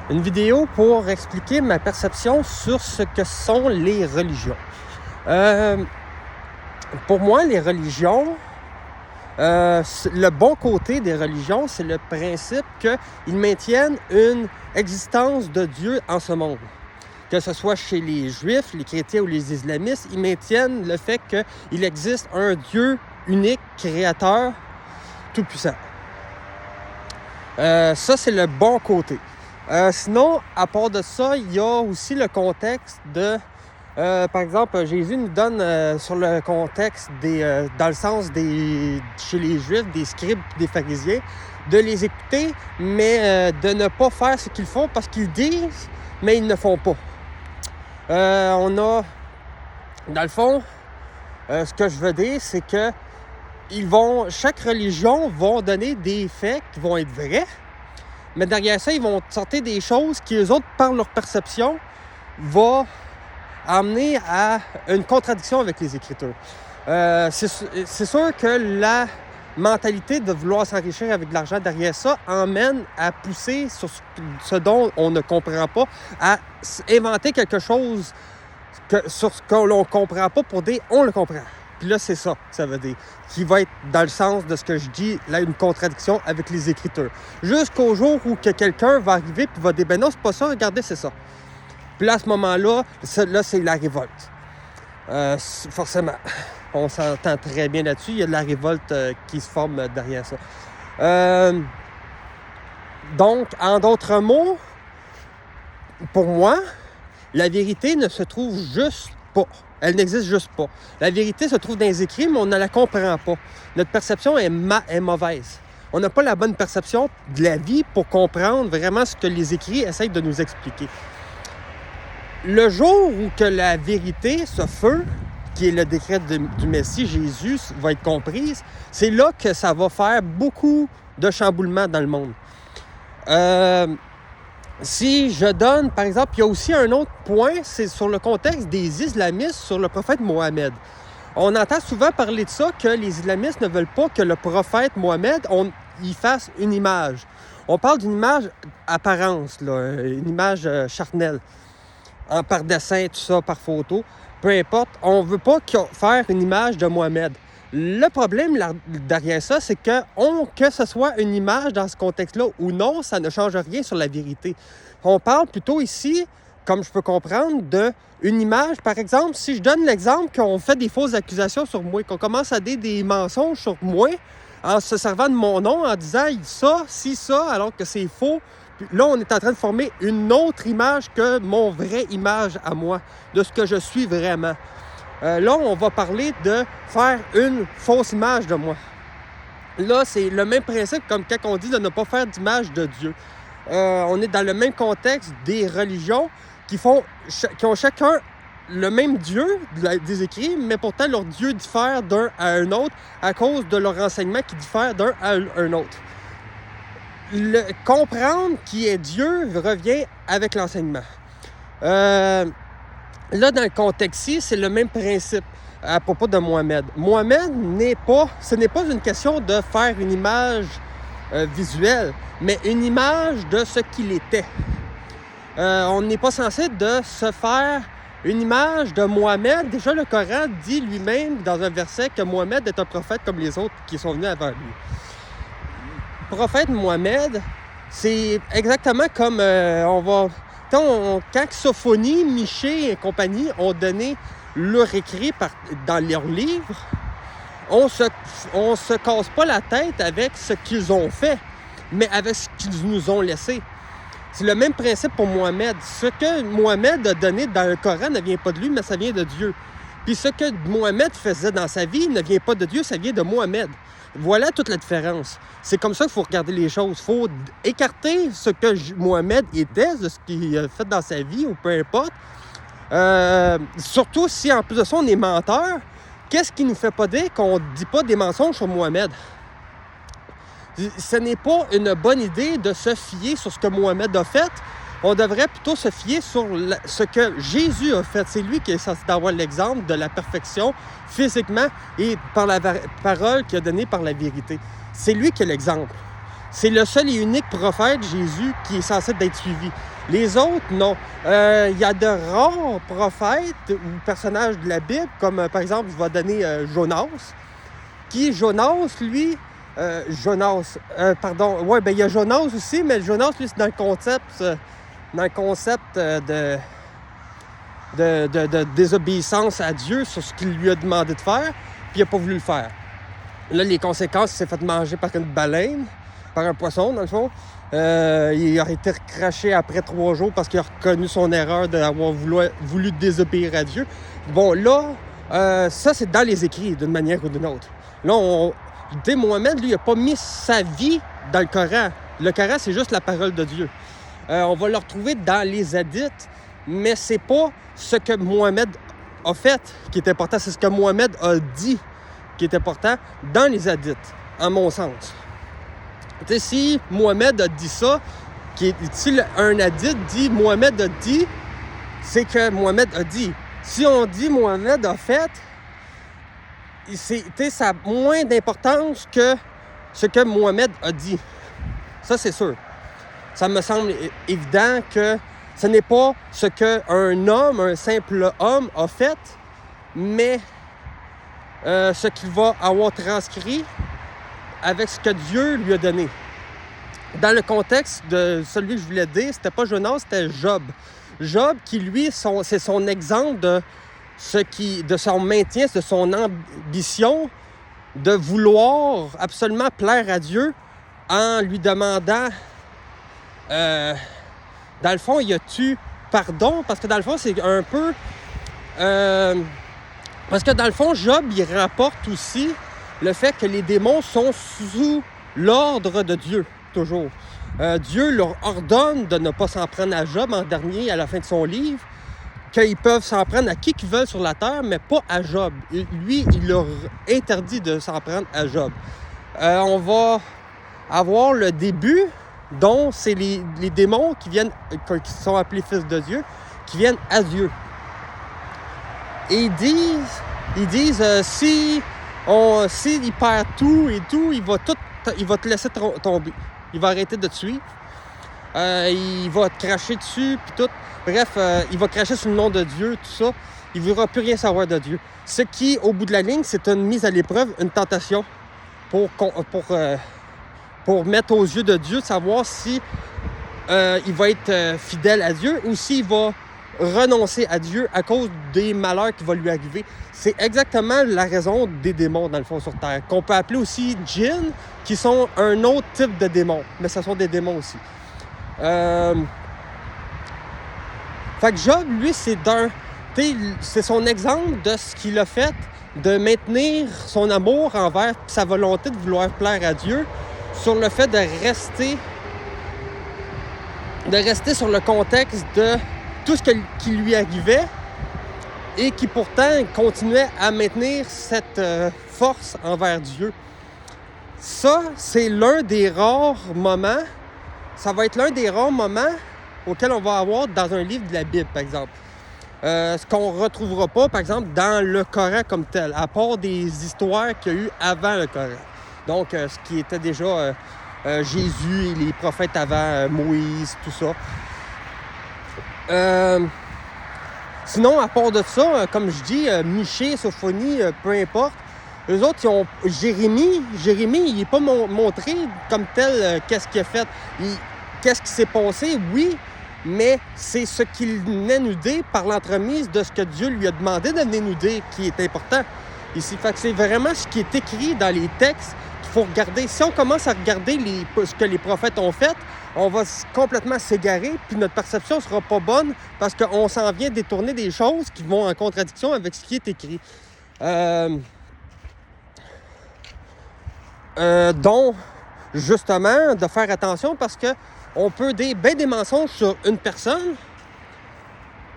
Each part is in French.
une vidéo pour expliquer ma perception sur ce que sont les religions. Pour moi, les religions, le bon côté des religions, c'est le principe qu'ils maintiennent une existence de Dieu en ce monde. Que ce soit chez les Juifs, les chrétiens ou les islamistes, ils maintiennent le fait qu'il existe un Dieu unique, créateur, tout-puissant. Ça, c'est le bon côté. Sinon, à part de ça, il y a aussi le contexte de... par exemple, Jésus nous donne sur le contexte dans le sens chez les Juifs, des scribes et des pharisiens, de les écouter, mais de ne pas faire ce qu'ils font parce qu'ils disent, mais ils ne font pas. Dans le fond, ce que je veux dire, c'est que chaque religion va donner des faits qui vont être vrais, mais derrière ça, ils vont sortir des choses qui, eux autres, par leur perception, vont amener à une contradiction avec les Écritures. C'est sûr que la mentalité de vouloir s'enrichir avec de l'argent derrière ça emmène à pousser sur ce dont on ne comprend pas, à inventer quelque chose sur ce que l'on ne comprend pas pour dire « on le comprend ». Puis là, c'est ça que ça veut dire, qui va être dans le sens de ce que je dis, là, une contradiction avec les Écritures. Jusqu'au jour où que quelqu'un va arriver et va dire « ben non, c'est pas ça, regardez, c'est ça ». Puis là, à ce moment-là, c'est la révolte. Forcément, on s'entend très bien là-dessus. Il y a de la révolte qui se forme derrière ça. Donc, en d'autres mots, pour moi, la vérité ne se trouve juste pas. Elle n'existe juste pas. La vérité se trouve dans les écrits, mais on ne la comprend pas. Notre perception est mauvaise. On n'a pas la bonne perception de la vie pour comprendre vraiment ce que les écrits essayent de nous expliquer. Le jour où que la vérité, ce feu, qui est le décret du Messie, Jésus, va être comprise, c'est là que ça va faire beaucoup de chamboulements dans le monde. Si je donne, par exemple, il y a aussi un autre point, c'est sur le contexte des islamistes sur le prophète Mohammed. On entend souvent parler de ça, que les islamistes ne veulent pas que le prophète Mohammed, il fasse une image. On parle d'une image apparence, là, une image charnelle. Par dessin, tout ça, par photo, peu importe. On ne veut pas faire une image de Mohammed. Le problème derrière ça, c'est que ce soit une image dans ce contexte-là ou non, ça ne change rien sur la vérité. On parle plutôt ici, comme je peux comprendre, d'une image. Par exemple, si je donne l'exemple qu'on fait des fausses accusations sur moi, qu'on commence à dire des mensonges sur moi en se servant de mon nom, en disant ça, alors que c'est faux. Puis là, on est en train de former une autre image que mon vraie image à moi, de ce que je suis vraiment. Là, on va parler de faire une fausse image de moi. Là, c'est le même principe comme quand on dit de ne pas faire d'image de Dieu. On est dans le même contexte des religions qui ont chacun le même Dieu des écrits, mais pourtant leur Dieu diffère d'un à un autre à cause de leur enseignement qui diffère d'un à un autre. Comprendre qui est Dieu revient avec l'enseignement. Là, dans le contexte-ci, c'est le même principe à propos de Mohammed. Mohammed ce n'est pas une question de faire une image visuelle, mais une image de ce qu'il était. On n'est pas censé de se faire une image de Mohammed. Déjà, le Coran dit lui-même dans un verset que Mohammed est un prophète comme les autres qui sont venus avant lui. Le prophète Mohammed, c'est exactement comme quand Sophonie, Michée et compagnie ont donné leur écrit dans leurs livres, on se casse pas la tête avec ce qu'ils ont fait, mais avec ce qu'ils nous ont laissé. C'est le même principe pour Mohammed. Ce que Mohammed a donné dans le Coran ne vient pas de lui, mais ça vient de Dieu. Puis ce que Mohammed faisait dans sa vie ne vient pas de Dieu, ça vient de Mohammed. Voilà toute la différence. C'est comme ça qu'il faut regarder les choses. Il faut écarter ce que Mohammed était, de ce qu'il a fait dans sa vie, ou peu importe. Surtout si, en plus de ça, on est menteur, qu'est-ce qui nous fait pas dire qu'on ne dit pas des mensonges sur Mohammed? Ce n'est pas une bonne idée de se fier sur ce que Mohammed a fait. On devrait plutôt se fier sur ce que Jésus a fait. C'est lui qui est censé avoir l'exemple de la perfection physiquement et par la parole qu'il a donnée par la vérité. C'est lui qui est l'exemple. c'est le seul et unique prophète, Jésus, qui est censé être suivi. Les autres, non. Il y a de rares prophètes ou personnages de la Bible, comme par exemple, je vais donner Jonas, Jonas, lui... il y a Jonas aussi, mais Jonas, lui, c'est dans le concept de désobéissance à Dieu sur ce qu'il lui a demandé de faire, puis il n'a pas voulu le faire. Là, les conséquences, il s'est fait manger par une baleine, par un poisson, dans le fond. Il a été recraché après 3 jours parce qu'il a reconnu son erreur d'avoir voulu désobéir à Dieu. Bon, là, ça, c'est dans les écrits, d'une manière ou d'une autre. Là, Mohamed, lui, il n'a pas mis sa vie dans le Coran. Le Coran, c'est juste la parole de Dieu. On va le retrouver dans les hadiths, mais c'est pas ce que Mohamed a fait qui est important, c'est ce que Mohamed a dit qui est important dans les hadiths, en mon sens. Tu sais, si Mohamed a dit ça, si un hadith dit Mohamed a dit, c'est que Mohamed a dit. Si on dit Mohamed a fait, ça a moins d'importance que ce que Mohamed a dit. Ça, c'est sûr. Ça me semble évident que ce n'est pas ce qu'un homme, un simple homme, a fait, mais ce qu'il va avoir transcrit avec ce que Dieu lui a donné. Dans le contexte de celui que je voulais dire, c'était pas Jonas, c'était Job. Job, qui lui, c'est son exemple de son maintien, de son ambition de vouloir absolument plaire à Dieu en lui demandant, dans le fond, y a-tu pardon? Parce que dans le fond, c'est un peu... parce que dans le fond, Job, il rapporte aussi le fait que les démons sont sous l'ordre de Dieu, toujours. Dieu leur ordonne de ne pas s'en prendre à Job en dernier, à la fin de son livre, qu'ils peuvent s'en prendre à qui qu'ils veulent sur la terre, mais pas à Job. Lui, il leur interdit de s'en prendre à Job. On va avoir le début, dont c'est les démons qui sont appelés fils de Dieu, qui viennent à Dieu. Et ils disent s'il perd tout et tout, il va te laisser tomber. Il va arrêter de te suivre. Il va te cracher dessus, puis tout. Bref, il va cracher sur le nom de Dieu, tout ça. Il ne voudra plus rien savoir de Dieu. Ce qui, au bout de la ligne, c'est une mise à l'épreuve, une tentation pour mettre aux yeux de Dieu, de savoir si il va être fidèle à Dieu ou s'il va renoncer à Dieu à cause des malheurs qui vont lui arriver. C'est exactement la raison des démons, dans le fond, sur Terre, qu'on peut appeler aussi djinns, qui sont un autre type de démons, mais ce sont des démons aussi. Fait que Job, lui, c'est son exemple de ce qu'il a fait, de maintenir son amour envers sa volonté de vouloir plaire à Dieu, sur le fait de rester sur le contexte de tout ce qui lui arrivait et qui pourtant continuait à maintenir cette force envers Dieu. Ça, c'est l'un des rares moments, ça va être l'un des rares moments auxquels on va avoir dans un livre de la Bible, par exemple. Ce qu'on ne retrouvera pas, par exemple, dans le Coran comme tel, à part des histoires qu'il y a eu avant le Coran. Donc, ce qui était déjà Jésus et les prophètes avant, Moïse, tout ça. Sinon, à part de ça, comme je dis, Michée, Sophonie, peu importe, eux autres, ils ont Jérémie, il n'est pas montré comme tel qu'est-ce qu'il a fait. Qu'est-ce qui s'est passé, oui, mais c'est ce qu'il venait nous dire par l'entremise de ce que Dieu lui a demandé de venir nous dire qui est important ici. Fait que c'est vraiment ce qui est écrit dans les textes qu'il faut regarder. Si on commence à regarder ce que les prophètes ont fait, on va complètement s'égarer, puis notre perception ne sera pas bonne parce qu'on s'en vient détourner des choses qui vont en contradiction avec ce qui est écrit. Donc, justement, de faire attention parce que on peut dire bien des mensonges sur une personne,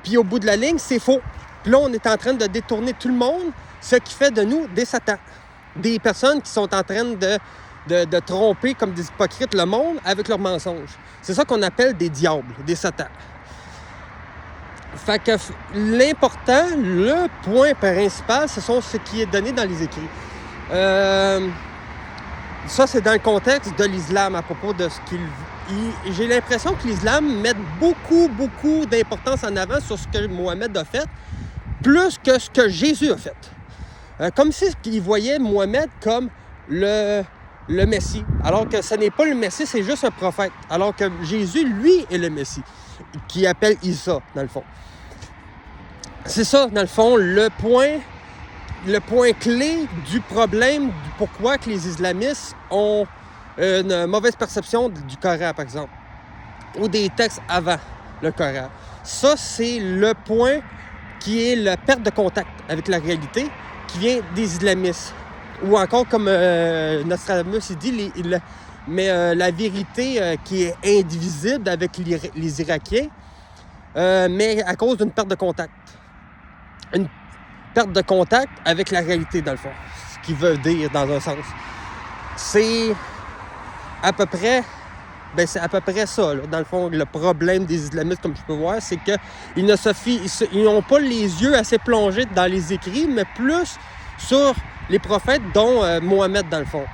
puis au bout de la ligne, c'est faux. Puis là, on est en train de détourner tout le monde, ce qui fait de nous des satans. Des personnes qui sont en train de tromper comme des hypocrites le monde avec leurs mensonges. C'est ça qu'on appelle des diables, des satans. Fait que l'important, le point principal, ce sont ce qui est donné dans les écrits. Ça, c'est dans le contexte de l'islam, à propos de ce qu'il... J'ai l'impression que l'islam met beaucoup, beaucoup d'importance en avant sur ce que Mohamed a fait, plus que ce que Jésus a fait. Comme si il voyait Mohamed comme le Messie, alors que ce n'est pas le Messie, c'est juste un prophète. Alors que Jésus, lui, est le Messie, qui appelle Isa, dans le fond. C'est ça, dans le fond, le point clé du problème, pourquoi que les islamistes ont une mauvaise perception du Coran, par exemple, ou des textes avant le Coran. Ça, c'est le point qui est la perte de contact avec la réalité qui vient des islamistes. Ou encore, comme Nostradamus il dit, la vérité qui est indivisible avec les Irakiens, mais à cause d'une perte de contact. Une perte de contact avec la réalité, dans le fond. Ce qu'ils veulent dire, dans un sens. C'est à peu près ça, là. Dans le fond, le problème des islamistes, comme je peux voir, c'est qu'ils n'ont pas les yeux assez plongés dans les écrits, mais plus sur les prophètes, dont Mohamed, dans le fond.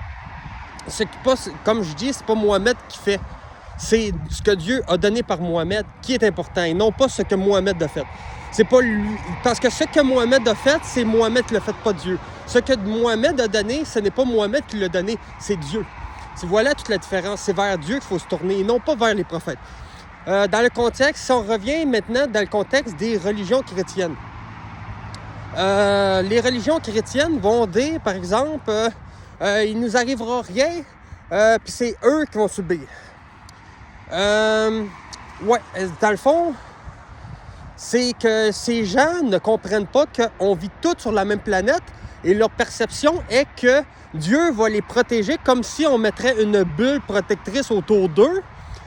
Comme je dis, c'est pas Mohamed qui fait. C'est ce que Dieu a donné par Mohamed qui est important, et non pas ce que Mohamed a fait. C'est pas lui. Parce que ce que Mohamed a fait, c'est Mohamed qui l'a fait, pas Dieu. Ce que Mohamed a donné, ce n'est pas Mohamed qui l'a donné, c'est Dieu. Voilà toute la différence. C'est vers Dieu qu'il faut se tourner, et non pas vers les prophètes. Dans le contexte, si on revient maintenant dans le contexte des religions chrétiennes. Les religions chrétiennes vont dire, par exemple, il nous arrivera rien, puis c'est eux qui vont subir. Dans le fond, c'est que ces gens ne comprennent pas qu'on vit tous sur la même planète, et leur perception est que Dieu va les protéger comme si on mettrait une bulle protectrice autour d'eux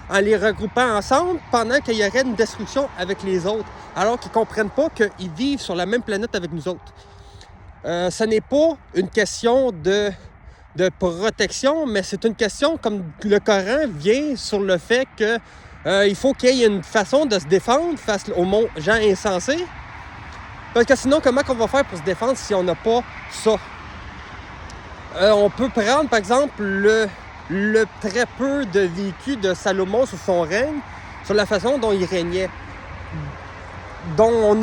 en les regroupant ensemble pendant qu'il y aurait une destruction avec les autres, alors qu'ils ne comprennent pas qu'ils vivent sur la même planète avec nous autres. Ce n'est pas une question de protection, mais c'est une question, comme le Coran vient sur le fait que il faut qu'il y ait une façon de se défendre face aux gens insensés. Parce que sinon, comment on va faire pour se défendre si on n'a pas ça? On peut prendre, par exemple, le très peu de vécu de Salomon sous son règne, sur la façon dont il régnait, dont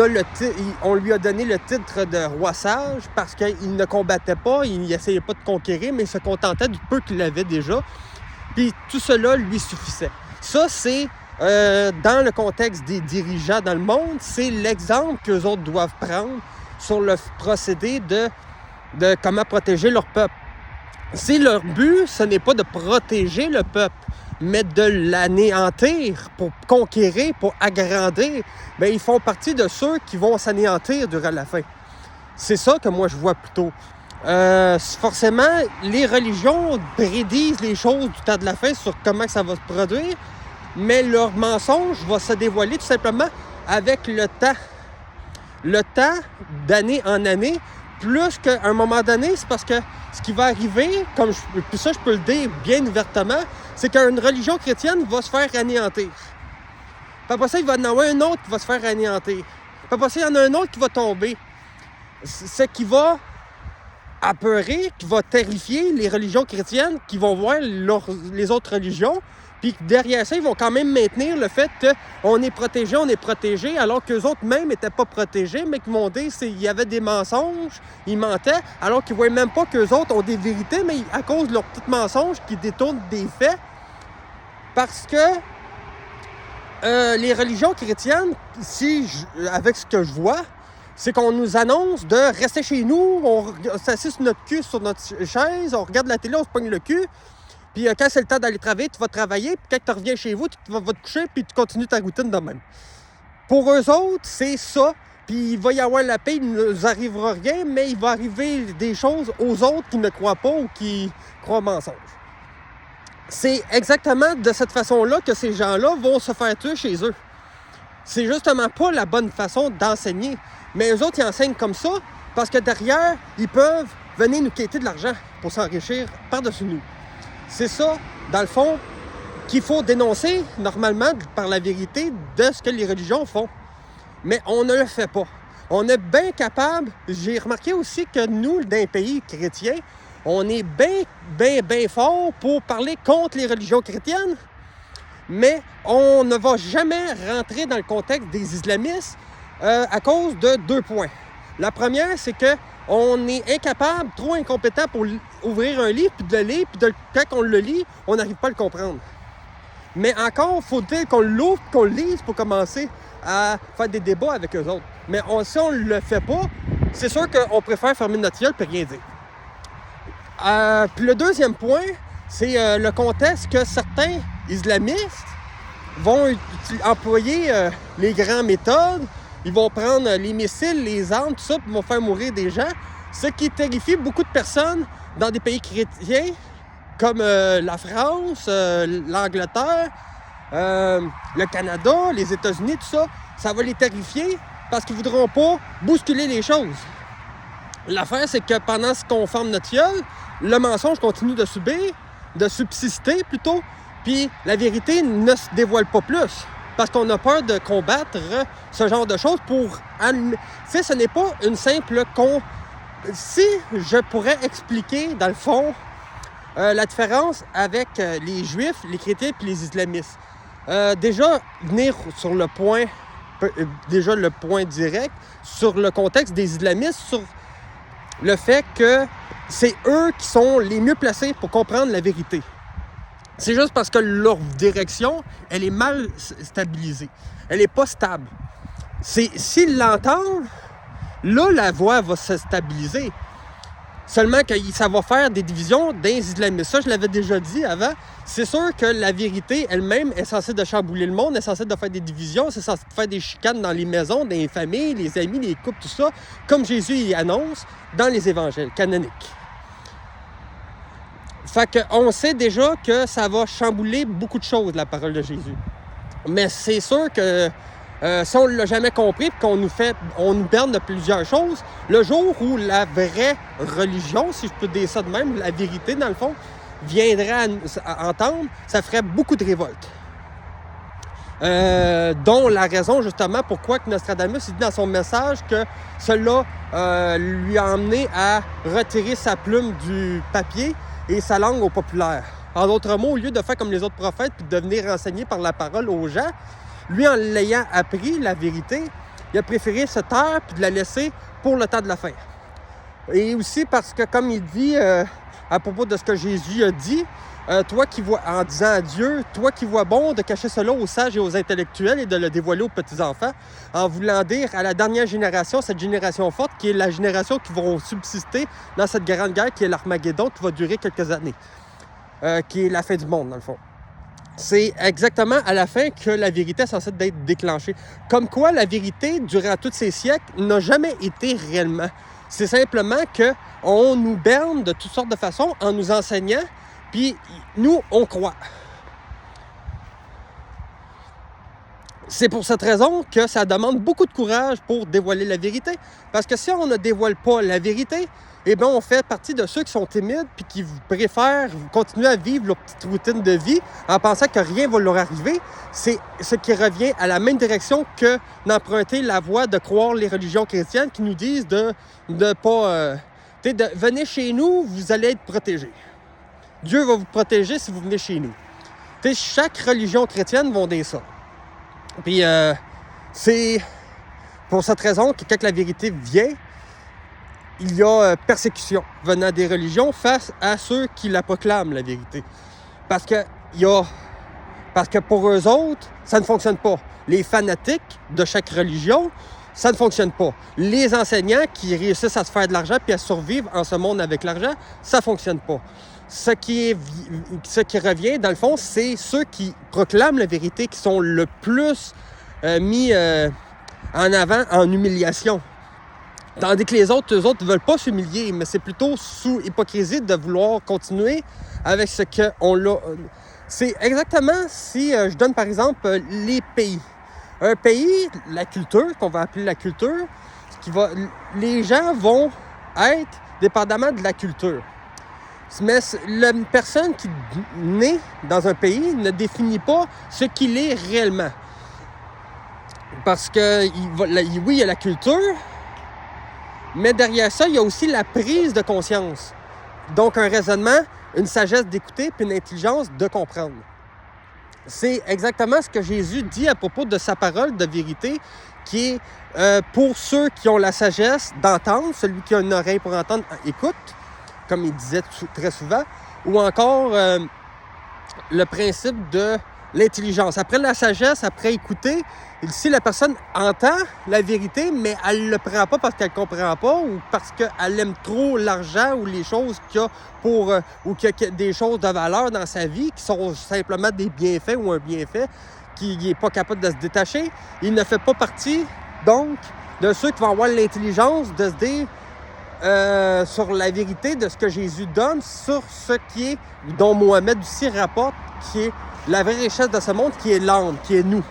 on lui a donné le titre de roi sage parce qu'il ne combattait pas, il n'essayait pas de conquérir, mais il se contentait du peu qu'il avait déjà. Puis tout cela lui suffisait. Ça, c'est dans le contexte des dirigeants dans le monde, c'est l'exemple qu'eux autres doivent prendre sur le procédé de comment protéger leur peuple. Si leur but, ce n'est pas de protéger le peuple, mais de l'anéantir pour conquérir, pour agrandir, bien, ils font partie de ceux qui vont s'anéantir durant la fin. C'est ça que moi, je vois plutôt. Forcément, les religions prédisent les choses du temps de la fin sur comment ça va se produire, mais leur mensonge va se dévoiler tout simplement avec le temps. Le temps, d'année en année, plus qu'à un moment donné, c'est parce que ce qui va arriver, puis ça je peux le dire bien ouvertement, c'est qu'une religion chrétienne va se faire anéantir. Puis après ça, il va y en avoir un autre qui va se faire anéantir. Puis après ça, il y en a un autre qui va tomber. Ce qui va apeurer, qui va terrifier les religions chrétiennes qui vont voir les autres religions. Puis derrière ça, ils vont quand même maintenir le fait qu'on est protégé, alors qu'eux autres même n'étaient pas protégés, mais qu'ils vont dire qu'il y avait des mensonges, ils mentaient, alors qu'ils ne voient même pas qu'eux autres ont des vérités, mais à cause de leurs petits mensonges qui détournent des faits. Parce que les religions chrétiennes, avec ce que je vois, c'est qu'on nous annonce de rester chez nous, on s'assied sur notre cul, sur notre chaise, on regarde la télé, on se pogne le cul. Puis quand c'est le temps d'aller travailler, tu vas travailler. Puis quand tu reviens chez vous, tu vas te coucher, puis tu continues ta routine de même. Pour eux autres, c'est ça. Puis il va y avoir la paix, il ne nous arrivera rien, mais il va arriver des choses aux autres qui ne croient pas ou qui croient mensonge. C'est exactement de cette façon-là que ces gens-là vont se faire tuer chez eux. C'est justement pas la bonne façon d'enseigner. Mais eux autres, ils enseignent comme ça parce que derrière, ils peuvent venir nous quêter de l'argent pour s'enrichir par-dessus nous. C'est ça, dans le fond, qu'il faut dénoncer normalement par la vérité de ce que les religions font. Mais on ne le fait pas. On est bien capable. J'ai remarqué aussi que nous, dans les pays chrétiens, on est bien fort pour parler contre les religions chrétiennes, mais on ne va jamais rentrer dans le contexte des islamistes à cause de 2 points. La première, c'est qu'on est incapable, trop incompétent pour ouvrir un livre, puis de le lire, puis quand on le lit, on n'arrive pas à le comprendre. Mais encore, faut-il qu'on l'ouvre, qu'on le lise pour commencer à faire des débats avec eux autres. Mais si on ne le fait pas, c'est sûr qu'on préfère fermer notre gueule et rien dire. Puis le deuxième point, c'est le contexte que certains islamistes vont employer les grandes méthodes, ils vont prendre les missiles, les armes, tout ça, puis vont faire mourir des gens, ce qui terrifie beaucoup de personnes dans des pays chrétiens, comme la France, l'Angleterre, le Canada, les États-Unis, tout ça. Ça va les terrifier parce qu'ils ne voudront pas bousculer les choses. L'affaire, c'est que pendant qu'on ferme notre gueule, le mensonge continue de subsister plutôt, puis la vérité ne se dévoile pas plus. Parce qu'on a peur de combattre ce genre de choses pour... Tu sais, ce n'est pas une simple... Si je pourrais expliquer, dans le fond, la différence avec les Juifs, les chrétiens et les islamistes. Déjà, venir sur le point direct, sur le contexte des islamistes, sur le fait que c'est eux qui sont les mieux placés pour comprendre la vérité. C'est juste parce que leur direction, elle est mal stabilisée. Elle n'est pas stable. S'ils l'entendent, là, la voie va se stabiliser. Seulement que ça va faire des divisions des islamistes. Ça, je l'avais déjà dit avant. C'est sûr que la vérité elle-même est censée de chambouler le monde, est censée de faire des divisions, c'est censé de faire des chicanes dans les maisons, dans les familles, les amis, les couples, tout ça, comme Jésus y annonce dans les évangiles canoniques. Fait qu'on sait déjà que ça va chambouler beaucoup de choses, la parole de Jésus. Mais c'est sûr que si on ne l'a jamais compris et qu'on nous berne de plusieurs choses, le jour où la vraie religion, si je peux dire ça de même, la vérité dans le fond, viendrait à entendre, ça ferait beaucoup de révoltes. Dont la raison justement pourquoi que Nostradamus dit dans son message que cela lui a amené à retirer sa plume du papier et sa langue au populaire. En d'autres mots, au lieu de faire comme les autres prophètes puis de venir enseigner par la parole aux gens, lui, en l'ayant appris, la vérité, il a préféré se taire puis de la laisser pour le temps de la fin. Et aussi parce que, comme il dit à propos de ce que Jésus a dit, toi qui vois, en disant à Dieu, toi qui vois bon de cacher cela aux sages et aux intellectuels et de le dévoiler aux petits-enfants, en voulant dire à la dernière génération, cette génération forte, qui est la génération qui va subsister dans cette grande guerre qui est l'Armageddon, qui va durer quelques années, qui est la fin du monde, dans le fond. C'est exactement à la fin que la vérité est censée être déclenchée. Comme quoi, la vérité, durant tous ces siècles, n'a jamais été réellement. C'est simplement qu'on nous berne de toutes sortes de façons en nous enseignant, puis nous, on croit. C'est pour cette raison que ça demande beaucoup de courage pour dévoiler la vérité. Parce que si on ne dévoile pas la vérité, eh bien, on fait partie de ceux qui sont timides puis qui préfèrent continuer à vivre leur petite routine de vie en pensant que rien va leur arriver. C'est ce qui revient à la même direction que d'emprunter la voie de croire les religions chrétiennes qui nous disent de pas... venez chez nous, vous allez être protégés. Dieu va vous protéger si vous venez chez nous. Chaque religion chrétienne va dire ça. Puis c'est pour cette raison que quand la vérité vient, il y a persécution venant des religions face à ceux qui la proclament, la vérité. Parce que pour eux autres, ça ne fonctionne pas. Les fanatiques de chaque religion, ça ne fonctionne pas. Les enseignants qui réussissent à se faire de l'argent puis à survivre en ce monde avec l'argent, ça ne fonctionne pas. Ce qui revient, dans le fond, c'est ceux qui proclament la vérité qui sont le plus mis en avant en humiliation. Tandis que les autres, eux autres, ne veulent pas s'humilier, mais c'est plutôt sous hypocrisie de vouloir continuer avec ce qu'on l'a. C'est exactement si je donne par exemple les pays. Un pays, la culture, qu'on va appeler la culture, les gens vont être dépendamment de la culture. Mais la personne qui naît dans un pays ne définit pas ce qu'il est réellement. Parce que, oui, il y a la culture, mais derrière ça, il y a aussi la prise de conscience. Donc, un raisonnement, une sagesse d'écouter, puis une intelligence de comprendre. C'est exactement ce que Jésus dit à propos de sa parole de vérité, qui est pour ceux qui ont la sagesse d'entendre, celui qui a une oreille pour entendre, écoute, comme il disait très souvent, ou encore le principe de l'intelligence. Après la sagesse, après écouter, si la personne entend la vérité, mais elle ne le prend pas parce qu'elle ne comprend pas ou parce qu'elle aime trop l'argent ou les choses qu'il y a ou qu'il y a des choses de valeur dans sa vie qui sont simplement des bienfaits ou un bienfait qui n'est pas capable de se détacher, il ne fait pas partie, donc, de ceux qui vont avoir l'intelligence de se dire sur la vérité de ce que Jésus donne, sur ce qui est, dont Mohamed aussi rapporte, qui est la vraie richesse de ce monde, qui est l'âme, qui est nous,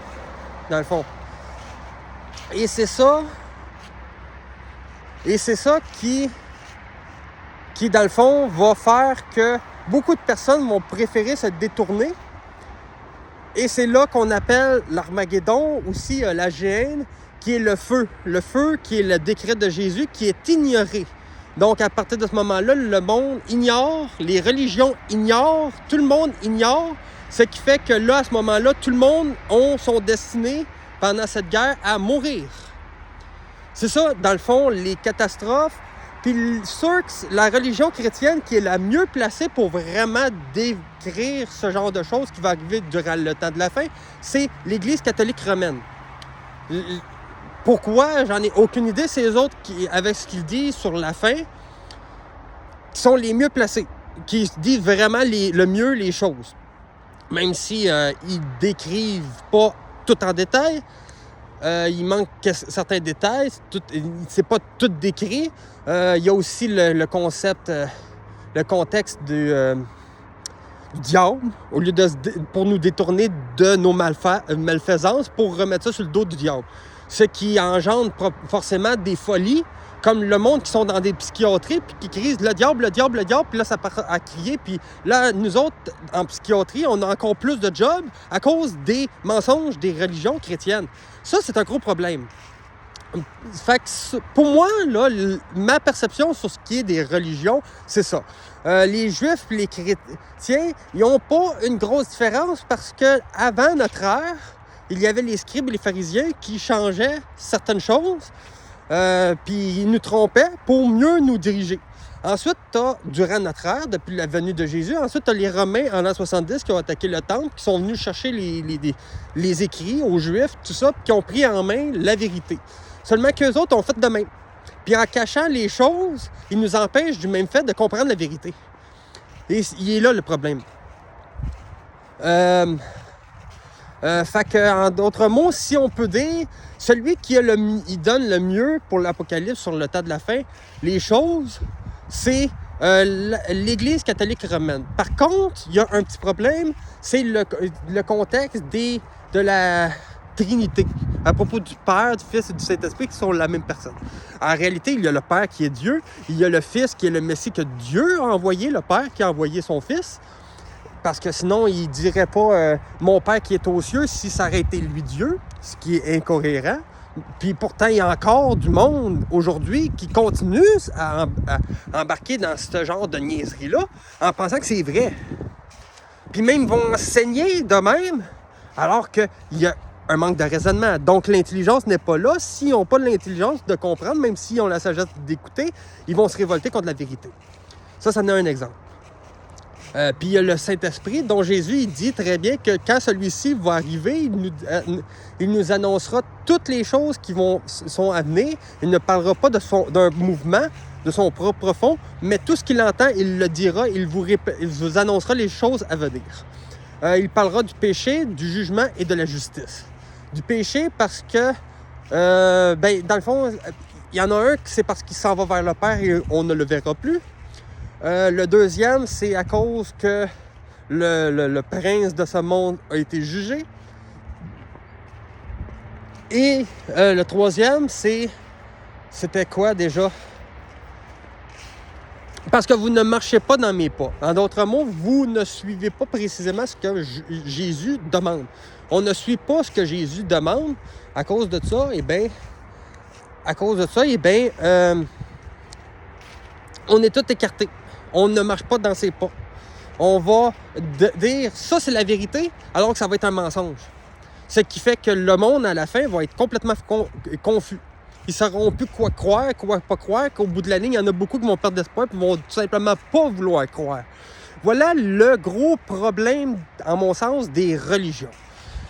dans le fond. Et c'est ça qui, dans le fond, va faire que beaucoup de personnes vont préférer se détourner. Et c'est là qu'on appelle l'Armageddon, aussi la géhenne, qui est le feu. Le feu qui est le décret de Jésus, qui est ignoré. Donc, à partir de ce moment-là, le monde ignore, les religions ignorent, tout le monde ignore, ce qui fait que là, à ce moment-là, tout le monde sont destinés, pendant cette guerre, à mourir. C'est ça, dans le fond, les catastrophes. Puis la religion chrétienne qui est la mieux placée pour vraiment décrire ce genre de choses qui va arriver durant le temps de la fin, c'est l'Église catholique romaine. Pourquoi? J'en ai aucune idée. C'est eux autres qui, avec ce qu'ils disent sur la fin, qui sont les mieux placés, qui disent vraiment le mieux les choses. Même si ils décrivent pas tout en détail, il manque certains détails, c'est pas tout décrit. Il y a aussi le concept, le contexte du diable, au lieu pour nous détourner de nos malfaisances, pour remettre ça sur le dos du diable. Ce qui engendre forcément des folies, comme le monde qui sont dans des psychiatries, puis qui crient « le diable, le diable, le diable », puis là, ça part à crier. Puis là, nous autres, en psychiatrie, on a encore plus de jobs à cause des mensonges des religions chrétiennes. Ça, c'est un gros problème. Fait que pour moi, là, ma perception sur ce qui est des religions, c'est ça. Les Juifs et les chrétiens, ils n'ont pas une grosse différence parce que avant notre ère, il y avait les scribes et les pharisiens qui changeaient certaines choses, puis ils nous trompaient pour mieux nous diriger. Ensuite, durant notre ère, depuis la venue de Jésus, ensuite, tu as les Romains en l'an 70 qui ont attaqué le temple, qui sont venus chercher les écrits aux Juifs, tout ça, puis qui ont pris en main la vérité. Seulement qu'eux autres ont fait de même. Puis en cachant les choses, ils nous empêchent du même fait de comprendre la vérité. Et il est là le problème. Fait que, en d'autres mots, si on peut dire, celui qui il donne le mieux pour l'Apocalypse sur le temps de la fin, les choses, c'est l'Église catholique romaine. Par contre, il y a un petit problème, c'est le contexte de la Trinité, à propos du Père, du Fils et du Saint-Esprit qui sont la même personne. En réalité, il y a le Père qui est Dieu, il y a le Fils qui est le Messie que Dieu a envoyé, le Père qui a envoyé son Fils, parce que sinon, il ne dirait pas mon Père qui est aux cieux si ça aurait été lui Dieu, ce qui est incohérent. Puis pourtant, il y a encore du monde aujourd'hui qui continue à embarquer dans ce genre de niaiserie-là en pensant que c'est vrai. Puis même, ils vont enseigner de même, alors qu'il y a un manque de raisonnement. Donc, l'intelligence n'est pas là. S'ils n'ont pas l'intelligence de comprendre, même s'ils ont la sagesse d'écouter, ils vont se révolter contre la vérité. Ça en est un exemple. Puis il y a le Saint-Esprit dont Jésus il dit très bien que quand celui-ci va arriver, il nous annoncera toutes les choses qui sont à venir. Il ne parlera pas d'un mouvement, de son propre fond, mais tout ce qu'il entend, il le dira, il vous annoncera les choses à venir. Il parlera du péché, du jugement et de la justice. Du péché parce que, dans le fond, il y en a un, c'est parce qu'il s'en va vers le Père et on ne le verra plus. Le deuxième, c'est à cause que le prince de ce monde a été jugé. Et le troisième, c'était quoi déjà? Parce que vous ne marchez pas dans mes pas. En d'autres mots, vous ne suivez pas précisément ce que Jésus demande. On ne suit pas ce que Jésus demande. À cause de ça, on est tous écartés. on ne marche pas dans ses pas. On va dire ça c'est la vérité alors que ça va être un mensonge. Ce qui fait que le monde à la fin va être complètement confus. Ils ne sauront plus quoi croire, quoi pas croire, qu'au bout de la ligne, il y en a beaucoup qui vont perdre d'espoir et vont tout simplement pas vouloir croire. Voilà le gros problème, en mon sens, des religions.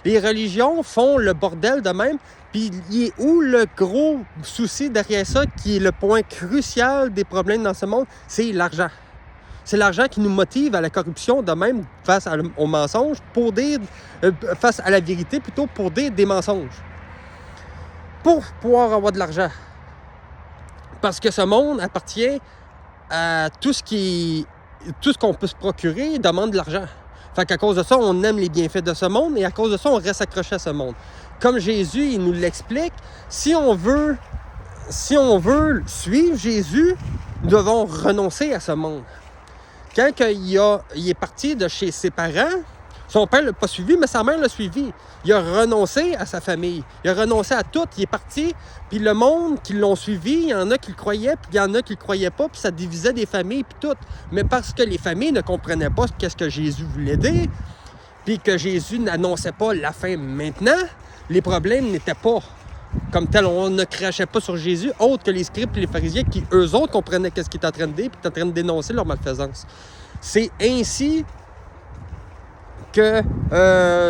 Les religions font le bordel de même, puis il est où le gros souci derrière ça, qui est le point crucial des problèmes dans ce monde, c'est l'argent. C'est l'argent qui nous motive à la corruption de même face au mensonge, pour dire, face à la vérité plutôt, pour dire des mensonges. Pour pouvoir avoir de l'argent. Parce que ce monde appartient à tout ce qu'on peut se procurer, il demande de l'argent. Fait qu'à cause de ça, on aime les bienfaits de ce monde et à cause de ça, on reste accroché à ce monde. Comme Jésus, il nous l'explique, si on veut suivre Jésus, nous devons renoncer à ce monde. Quand il est parti de chez ses parents, son père ne l'a pas suivi, mais sa mère l'a suivi. Il a renoncé à sa famille. Il a renoncé à tout. Il est parti. Puis le monde qui l'ont suivi, il y en a qui le croyaient, puis il y en a qui le croyaient pas, puis ça divisait des familles, puis tout. Mais parce que les familles ne comprenaient pas qu'est-ce que Jésus voulait dire, puis que Jésus n'annonçait pas la fin maintenant, les problèmes n'étaient pas comme tel. On ne crachait pas sur Jésus, autre que les scribes et les pharisiens qui, eux autres, comprenaient qu'est-ce qu'il était en train de dire, puis étaient en train de dénoncer leur malfaisance. C'est ainsi que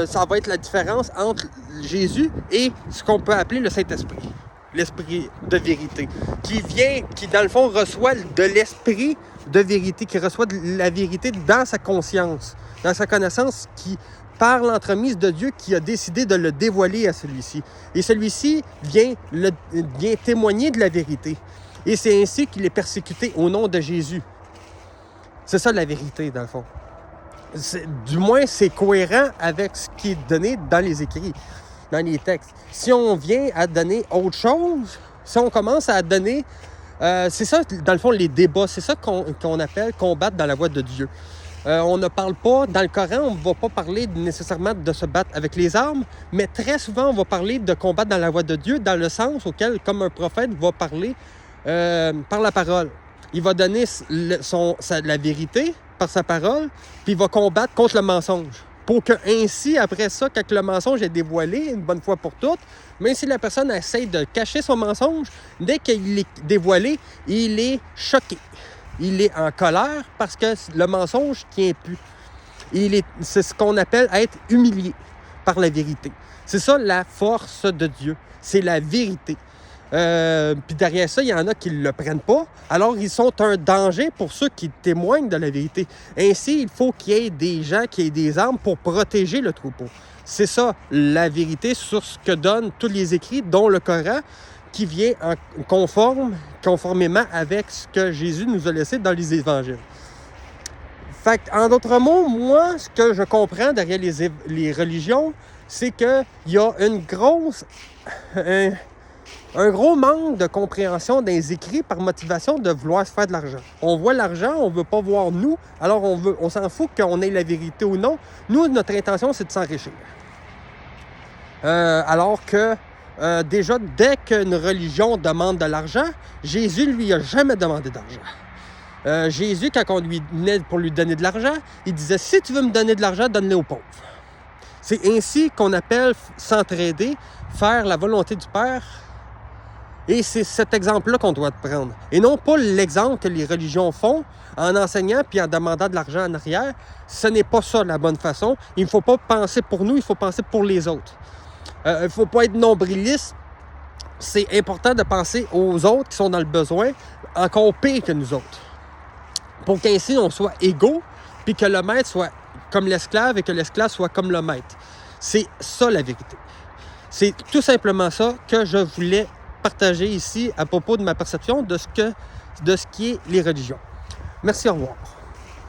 ça va être la différence entre Jésus et ce qu'on peut appeler le Saint-Esprit, l'Esprit de vérité, qui dans le fond reçoit de l'Esprit de vérité, qui reçoit de la vérité dans sa conscience, dans sa connaissance, qui par l'entremise de Dieu qui a décidé de le dévoiler à celui-ci. Et celui-ci vient témoigner de la vérité. Et c'est ainsi qu'il est persécuté au nom de Jésus. C'est ça la vérité, dans le fond. Du moins, c'est cohérent avec ce qui est donné dans les écrits, dans les textes. Si on vient à donner autre chose, si on commence à donner... c'est ça, dans le fond, les débats. C'est ça qu'on appelle combattre dans la voie de Dieu. On ne parle pas, dans le Coran, on ne va pas parler nécessairement de se battre avec les armes, mais très souvent, on va parler de combattre dans la voie de Dieu, dans le sens auquel, comme un prophète va parler par la parole. Il va donner la vérité par sa parole, puis il va combattre contre le mensonge. Pour que ainsi, après ça, quand le mensonge est dévoilé, une bonne fois pour toutes, même si la personne essaie de cacher son mensonge, dès qu'il est dévoilé, il est choqué. Il est en colère parce que le mensonge ne tient plus. C'est ce qu'on appelle être humilié par la vérité. C'est ça la force de Dieu. C'est la vérité. Puis derrière ça, il y en a qui ne le prennent pas. Alors, ils sont un danger pour ceux qui témoignent de la vérité. Ainsi, il faut qu'il y ait des gens qui aient des armes pour protéger le troupeau. C'est ça, la vérité sur ce que donnent tous les écrits, dont le Coran, qui vient conformément avec ce que Jésus nous a laissé dans les évangiles. Fait en d'autres mots, moi, ce que je comprends derrière les religions, c'est qu'il y a un gros manque de compréhension des écrits par motivation de vouloir se faire de l'argent. On voit l'argent, on ne veut pas voir nous, alors on s'en fout qu'on ait la vérité ou non. Nous, notre intention, c'est de s'enrichir. Alors que déjà, dès qu'une religion demande de l'argent, Jésus, lui, n'a jamais demandé d'argent. Jésus, quand on lui venait pour lui donner de l'argent, il disait « Si tu veux me donner de l'argent, donne-le aux pauvres. » C'est ainsi qu'on appelle s'entraider, faire la volonté du Père. Et c'est cet exemple-là qu'on doit prendre. Et non pas l'exemple que les religions font en enseignant puis en demandant de l'argent en arrière. Ce n'est pas ça la bonne façon. Il ne faut pas penser pour nous, il faut penser pour les autres. Il ne faut pas être nombriliste. C'est important de penser aux autres qui sont dans le besoin, encore pire que nous autres. Pour qu'ainsi on soit égaux, puis que le maître soit comme l'esclave et que l'esclave soit comme le maître. C'est ça la vérité. C'est tout simplement ça que je voulais partager ici à propos de ma perception de ce qui est les religions. Merci, au revoir.